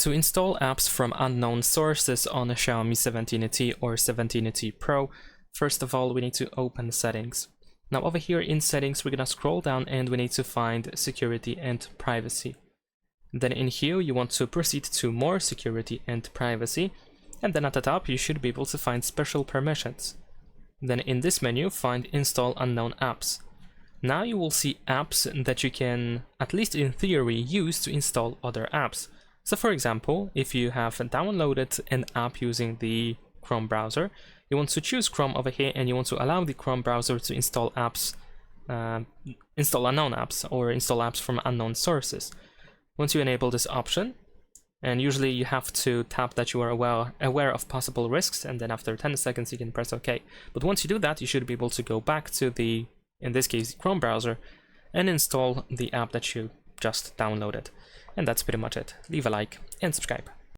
To install apps from unknown sources on a Xiaomi 17T or 17T Pro, first of all we need to open settings. Now over here in settings we're gonna scroll down and we need to find security and privacy. Then in here you want to proceed to more security and privacy, and then at the top you should be able to find special permissions. Then in this menu find install unknown apps. Now you will see apps that you can, at least in theory, use to install other apps. So for example, if you have downloaded an app using the Chrome browser, you want to choose Chrome over here and you want to allow the Chrome browser to install apps, install unknown apps or install apps from unknown sources. Once you enable this option, and usually you have to tap that you are aware of possible risks, and then after 10 seconds you can press OK. But once you do that, you should be able to go back to the, in this case, the Chrome browser, and install the app that you just downloaded. And that's pretty much it. Leave a like and subscribe.